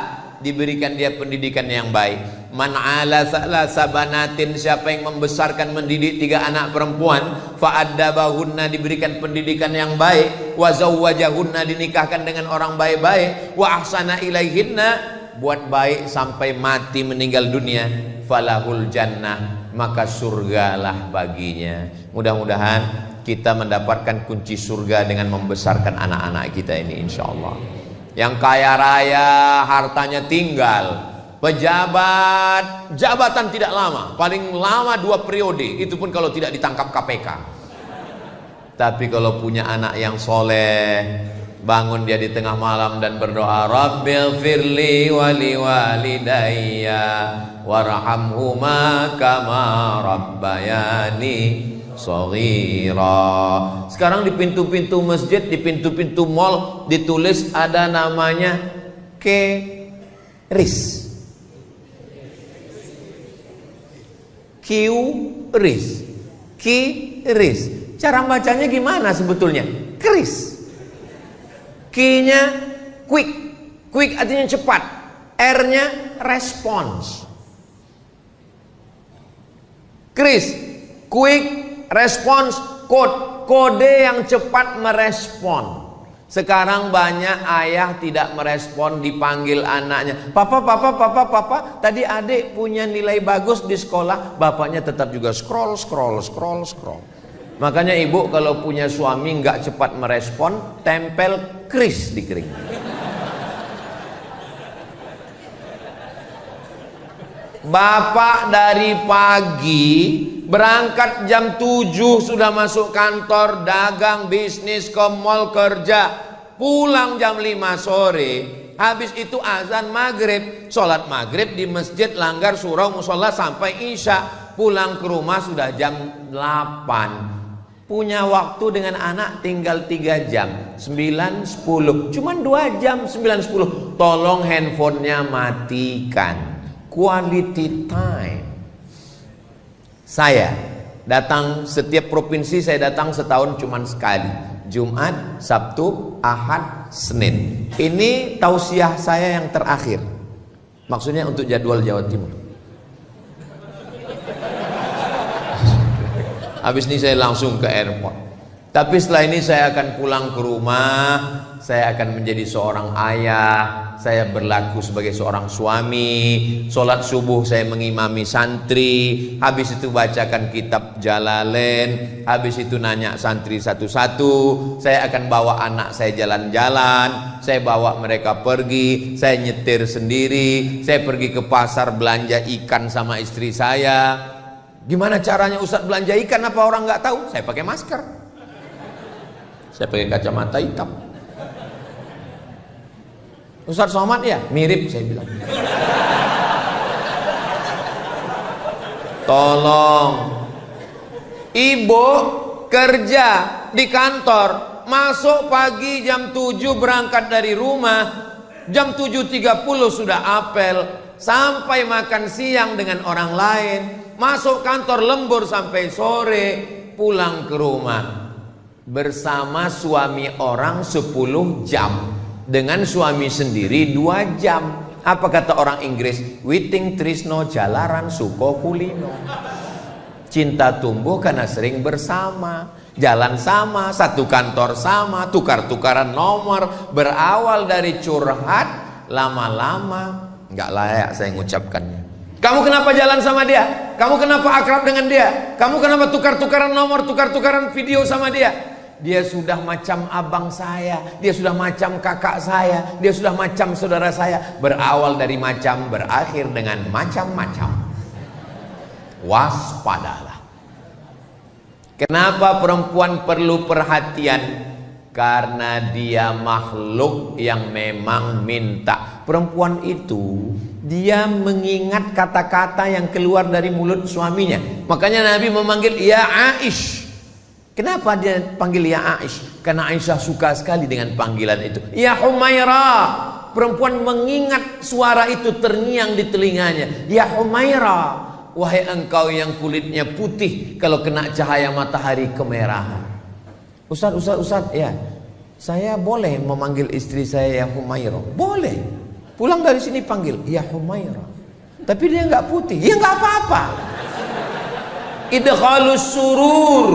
Diberikan dia pendidikan yang baik. Man ala salasa banatin, siapa yang membesarkan mendidik 3 anak perempuan, fa'addabahunna, diberikan pendidikan yang baik, wa zawwajahunna, dinikahkan dengan orang baik-baik, wa ahsana ilaihinna, buat baik sampai mati meninggal dunia, falahul jannah, maka surgalah baginya. Mudah-mudahan kita mendapatkan kunci surga dengan membesarkan anak-anak kita ini, insyaallah. Yang kaya raya hartanya tinggal, pejabat jabatan tidak lama, paling lama 2 periode, itu pun kalau tidak ditangkap KPK. Tapi kalau punya anak yang soleh, bangun dia di tengah malam dan berdoa, Rabbil firli wali walidayya warhamhuma kama rabbayani shaghira. Sekarang di pintu-pintu masjid, di pintu-pintu mall ditulis ada namanya QRIS. QRIS. Cara bacanya gimana sebetulnya? Kris. Q-nya quick. Quick artinya cepat. R-nya response. Kris, quick response code. Kode yang cepat merespon. Sekarang banyak ayah tidak merespon, dipanggil anaknya, papa, tadi adik punya nilai bagus di sekolah, bapaknya tetap juga scroll. Makanya ibu kalau punya suami nggak cepat merespon, tempel kris di kering. Bapak dari pagi berangkat jam 7 sudah masuk kantor, dagang, bisnis, ke mall, kerja, pulang jam 5 sore. Habis itu azan maghrib, sholat maghrib di masjid, langgar surau musola sampai isya, pulang ke rumah sudah jam 8. Punya waktu dengan anak tinggal 3 jam, 9, 10, cuman 2 jam, 9, 10. Tolong handphonenya matikan. Quality time. Saya datang setiap provinsi, saya datang setahun cuman sekali, Jumat, Sabtu, Ahad, Senin. Ini tausiah saya yang terakhir, maksudnya untuk jadwal Jawa Timur. Habis ini saya langsung ke airport. Tapi setelah ini saya akan pulang ke rumah, saya akan menjadi seorang ayah, saya berlaku sebagai seorang suami. Sholat subuh saya mengimami santri, habis itu bacakan kitab Jalalain, habis itu nanya santri satu-satu. Saya akan bawa anak saya jalan-jalan, saya bawa mereka pergi, saya nyetir sendiri, saya pergi ke pasar belanja ikan sama istri saya. Gimana caranya Ustadz belanja ikan, apa orang nggak tahu? Saya pakai masker, saya pakai kacamata hitam. Ustadz Somad ya? Mirip, saya bilang. Tolong. Ibu kerja di kantor, masuk pagi jam 7 berangkat dari rumah, jam 7.30 sudah apel, sampai makan siang dengan orang lain, masuk kantor lembur sampai sore, pulang ke rumah. Bersama suami orang 10 jam, dengan suami sendiri 2 jam. Apa kata orang Inggris? Witing trisno jalaran suko kulino. Cinta tumbuh karena sering bersama, jalan sama, satu kantor sama, tukar-tukaran nomor. Berawal dari curhat, lama-lama nggak layak saya mengucapkannya. Kamu kenapa jalan sama dia? Kamu kenapa akrab dengan dia? Kamu kenapa tukar-tukaran nomor, tukar-tukaran video sama dia? Dia sudah macam abang saya, dia sudah macam kakak saya, dia sudah macam saudara saya. Berawal dari macam, berakhir dengan macam-macam. Waspadalah. Kenapa perempuan perlu perhatian? Karena dia makhluk yang memang minta. Perempuan itu dia mengingat kata-kata yang keluar dari mulut suaminya. Makanya Nabi memanggil ya Aish. Kenapa dia panggil ya Aish? Karena Aisyah suka sekali dengan panggilan itu. Ya Humaira. Perempuan mengingat suara itu terngiang di telinganya. Ya Humaira. Wahai engkau yang kulitnya putih, kalau kena cahaya matahari kemerahan. Ustaz, ya, saya boleh memanggil istri saya ya Humaira? Boleh. Pulang dari sini panggil ya Humaira. Tapi dia nggak putih, ya nggak apa-apa. Idkhalus surur,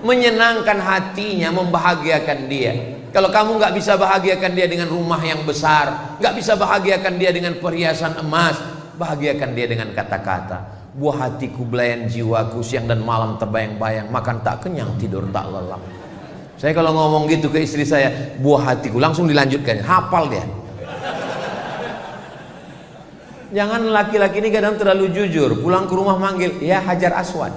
menyenangkan hatinya, membahagiakan dia. Kalau kamu nggak bisa bahagiakan dia dengan rumah yang besar, nggak bisa bahagiakan dia dengan perhiasan emas, bahagiakan dia dengan kata-kata. Buah hatiku belayan jiwaku, siang dan malam terbayang-bayang, makan tak kenyang, tidur tak lelap. Saya kalau ngomong gitu ke istri saya, buah hatiku, langsung dilanjutkan, hafal dia. Jangan laki-laki ini kadang terlalu jujur, pulang ke rumah manggil ya Hajar Aswad.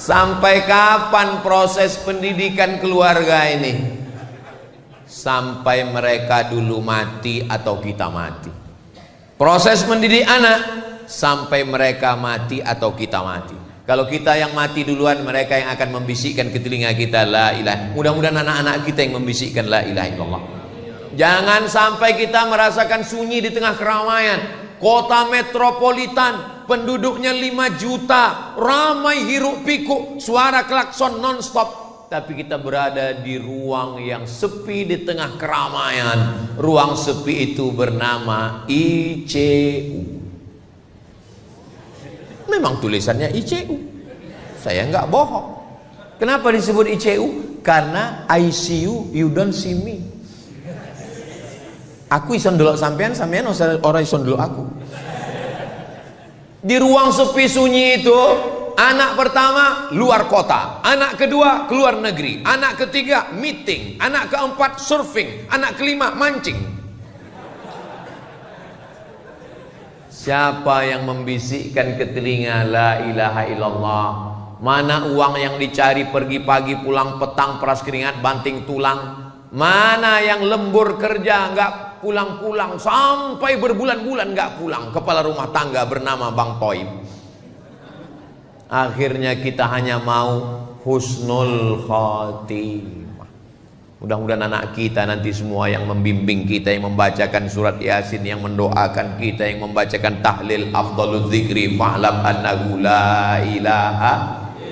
Sampai kapan proses pendidikan keluarga ini? Sampai mereka dulu mati atau kita mati. Proses mendidik anak sampai mereka mati atau kita mati. Kalau kita yang mati duluan, mereka yang akan membisikkan ke telinga kita la ilaha. Mudah-mudahan anak-anak kita yang membisikkan la ilaha illallah. Jangan sampai kita merasakan sunyi di tengah keramaian. Kota metropolitan, penduduknya 5 juta, ramai hiruk pikuk, suara klakson non-stop. Tapi kita berada di ruang yang sepi di tengah keramaian. Ruang sepi itu bernama ICU. Memang tulisannya ICU. Saya nggak bohong. Kenapa disebut ICU? Karena ICU, you don't see me. Aku ison delok sampean, sampean orang ison delok aku. Di ruang sepi sunyi itu, anak pertama luar kota, anak kedua keluar negeri, anak ketiga meeting, anak keempat surfing, anak kelima mancing. Siapa yang membisikkan ke telinga la ilaha illallah? Mana uang yang dicari pergi pagi pulang petang peras keringat banting tulang? Mana yang lembur kerja nggak pulang-pulang sampai berbulan-bulan nggak pulang, kepala rumah tangga bernama Bang Toib? Akhirnya kita hanya mau husnul khotimah. Mudah-mudahan anak kita nanti semua yang membimbing kita, yang membacakan surat Yasin, yang mendoakan kita, yang membacakan tahlil afdhaluz zikri fa'lam annahu la ilaha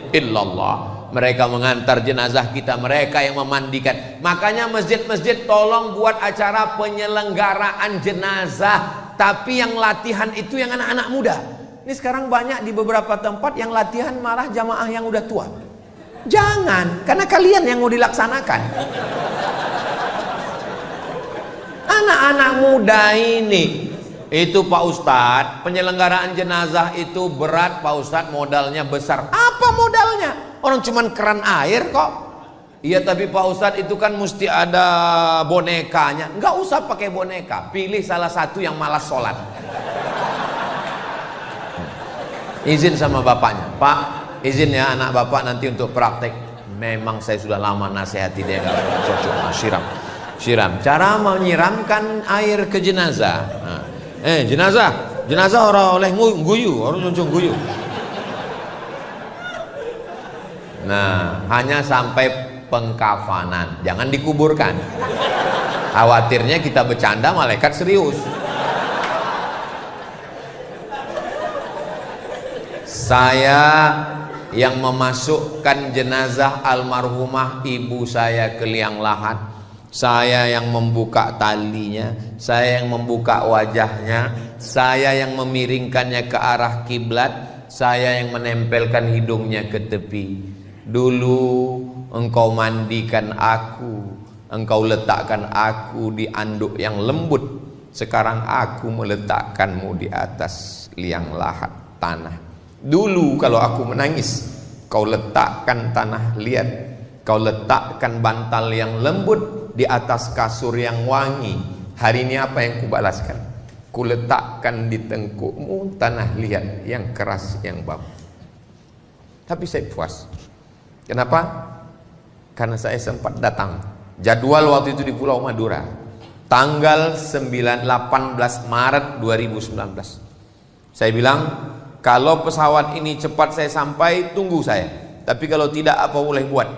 illallah. Mereka mengantar jenazah kita, mereka yang memandikan. Makanya masjid-masjid tolong buat acara penyelenggaraan jenazah, tapi yang latihan itu yang anak-anak muda. Ini sekarang banyak di beberapa tempat yang latihan malah jamaah yang udah tua. Jangan, karena kalian yang mau dilaksanakan. Anak-anak muda ini, itu Pak Ustadz, penyelenggaraan jenazah itu berat Pak Ustadz, modalnya besar. Apa modalnya? Orang cuman keran air kok. Iya tapi Pak Ustadz itu kan mesti ada bonekanya. Nggak usah pakai boneka, pilih salah satu yang malas sholat. Izin sama bapaknya, Pak, izin ya anak bapak nanti untuk praktek. Memang saya sudah lama nasihati dia nggak cocok. Siram. Cara menyiramkan air ke jenazah. Nah, jenazah orang oleh guyu, orang nyuncung guyu. Nah, hanya sampai pengkafanan, jangan dikuburkan. Khawatirnya kita bercanda, malaikat serius. Saya yang memasukkan jenazah almarhumah ibu saya ke liang lahat, saya yang membuka talinya, saya yang membuka wajahnya, saya yang memiringkannya ke arah kiblat, saya yang menempelkan hidungnya ke tepi. Dulu engkau mandikan aku, engkau letakkan aku di anduk yang lembut. Sekarang aku meletakkanmu di atas liang lahat tanah. Dulu kalau aku menangis, kau letakkan tanah liat, kau letakkan bantal yang lembut di atas kasur yang wangi. Hari ini apa yang kubalaskan? Ku letakkan di tengkukmu tanah liat yang keras, yang bau. Tapi saya puas. Kenapa? Karena saya sempat datang. Jadwal waktu itu di Pulau Madura, tanggal 18 Maret 2019. Saya bilang, kalau pesawat ini cepat saya sampai, tunggu saya. Tapi kalau tidak, apa boleh buat?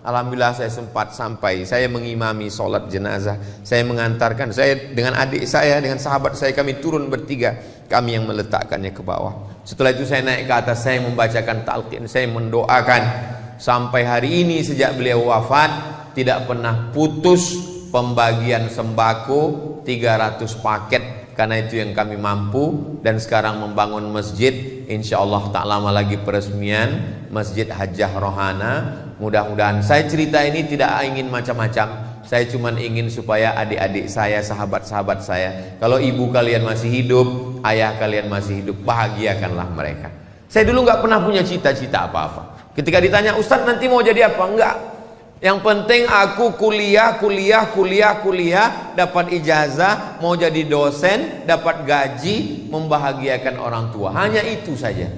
Alhamdulillah saya sempat sampai. Saya mengimami sholat jenazah. Saya mengantarkan, saya dengan adik saya, dengan sahabat saya, kami turun bertiga. Kami yang meletakkannya ke bawah. Setelah itu saya naik ke atas, saya membacakan talqin, saya mendoakan. Sampai hari ini sejak beliau wafat, tidak pernah putus pembagian sembako 300 paket. Karena itu yang kami mampu. Dan sekarang membangun masjid, insya Allah tak lama lagi peresmian Masjid Hajjah Rohana. Mudah-mudahan, saya cerita ini tidak ingin macam-macam. Saya cuma ingin supaya adik-adik saya, sahabat-sahabat saya, kalau ibu kalian masih hidup, ayah kalian masih hidup, bahagiakanlah mereka. Saya dulu nggak pernah punya cita-cita apa-apa. Ketika ditanya, Ustadz nanti mau jadi apa? Enggak. Yang penting aku kuliah, dapat ijazah, mau jadi dosen, dapat gaji, membahagiakan orang tua. Hanya itu saja.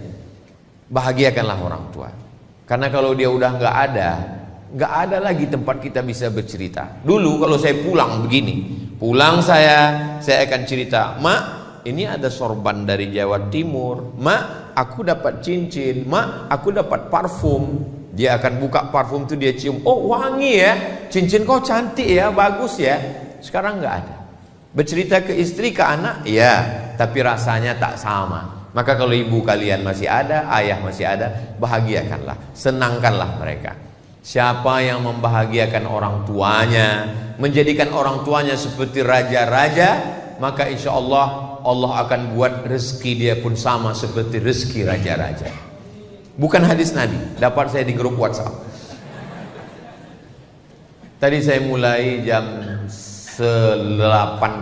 Bahagiakanlah orang tua. Karena kalau dia udah nggak ada lagi tempat kita bisa bercerita. Dulu kalau saya pulang begini, saya akan cerita, Mak, ini ada sorban dari Jawa Timur, Mak, aku dapat cincin, Mak, aku dapat parfum. Dia akan buka parfum itu, dia cium, oh wangi ya, cincin kau cantik ya, bagus ya. Sekarang nggak ada. Bercerita ke istri, ke anak, ya, tapi rasanya tak sama. Maka kalau ibu kalian masih ada, ayah masih ada, bahagiakanlah, senangkanlah mereka. Siapa yang membahagiakan orang tuanya, menjadikan orang tuanya seperti raja-raja, maka insya Allah Allah akan buat rezeki dia pun sama seperti rezeki raja-raja. Bukan hadis Nabi, dapat saya di grup WhatsApp. Tadi saya mulai jam 8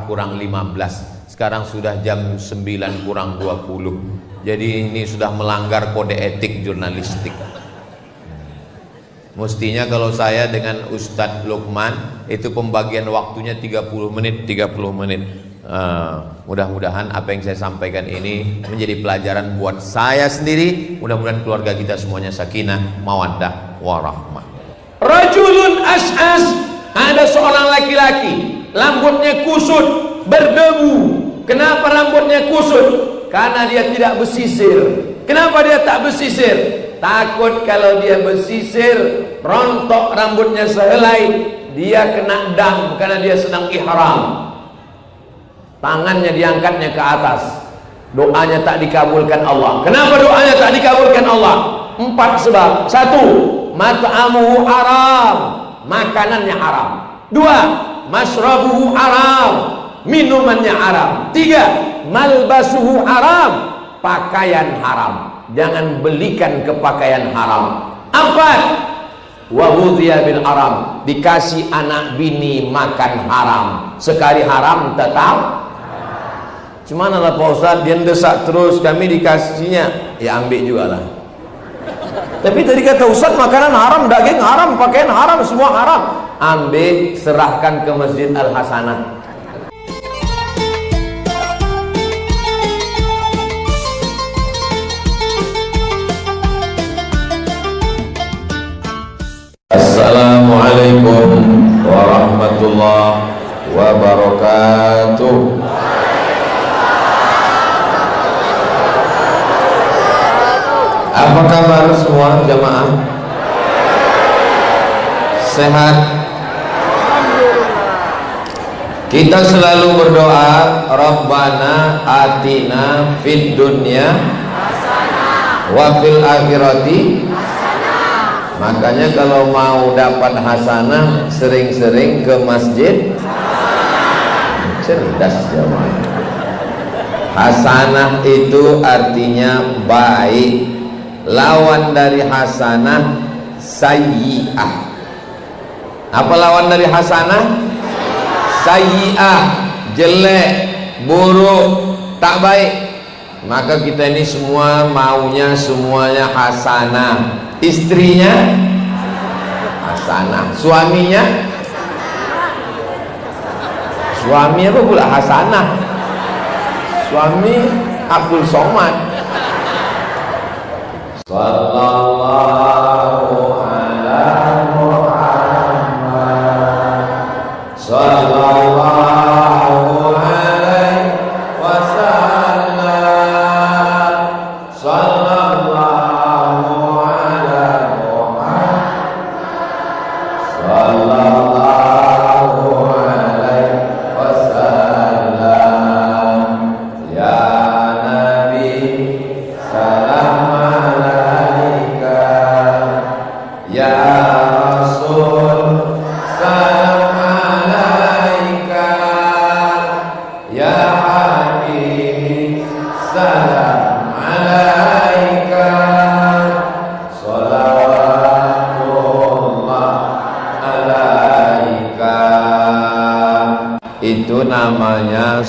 kurang 15. Sekarang sudah jam 9 kurang 20. Jadi ini sudah melanggar kode etik jurnalistik. Mestinya kalau saya dengan Ustadz Lukman itu pembagian waktunya 30 menit. Mudah-mudahan apa yang saya sampaikan ini menjadi pelajaran buat saya sendiri. Mudah-mudahan keluarga kita semuanya sakinah, mawaddah, warahmah. Rajulun as'as, ada seorang laki-laki, rambutnya kusut, berdebu. Kenapa rambutnya kusut? Karena dia tidak bersisir. Kenapa dia tak bersisir? Takut kalau dia bersisir, rontok rambutnya sehelai, dia kena dam karena dia sedang ihram. Tangannya diangkatnya ke atas, doanya tak dikabulkan Allah. Kenapa doanya tak dikabulkan Allah? 4 sebab. 1, mat'amuhu haram, makanannya haram. 2, mashrabuhu haram, minumannya haram. 3, malbasuhu haram, pakaian haram. Jangan belikan ke pakaian haram. 4, wa ghudhiya bil haram, dikasih anak bini makan haram. Sekali haram tetap. Cuman lah Pak Ustaz, dia desak terus, kami dikasihnya, ya ambil juga lah. Tapi tadi kata Ustaz, makanan haram, daging haram, pakaian haram, semua haram. Ambil, serahkan ke Masjid Al-Hasanah. Assalamualaikum warahmatullahi wabarakatuh. Apa kabar semua jamaah? Sehat? Kita selalu berdoa, Rabbana atina fid dunya wa fil akhirati. Makanya kalau mau dapat hasanah, sering-sering ke masjid. Cerdas jamaah. Hasanah itu artinya baik. Lawan dari hasanah sayyi'ah. Apa lawan dari hasanah? Sayyi'ah, jelek, buruk, tak baik. Maka kita ini semua maunya semuanya hasanah. Istrinya hasanah, suaminya, suami apa pula hasanah? Suami Abdul Somad. Sallallahu ala Muhammad, sallallahu alaihi wasallam, sallallahu ala Muhammad, sallallahu alaihi wasallam. Ya Nabi, salam alaika. Ya Rasul, salam alaika. Ya Habib, salam alaika. Salawatullah alaika. Itu namanya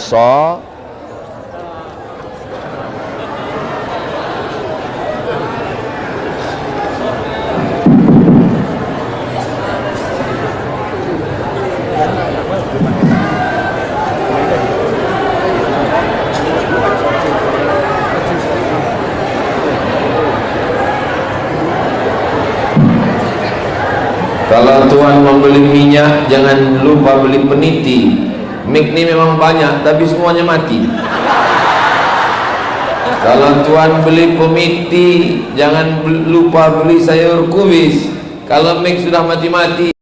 Kalau tuan membeli minyak, jangan lupa beli peniti. Mik ini memang banyak, tapi semuanya mati. Kalau tuan beli pemiti, jangan lupa beli sayur kubis. Kalau mik sudah mati-mati,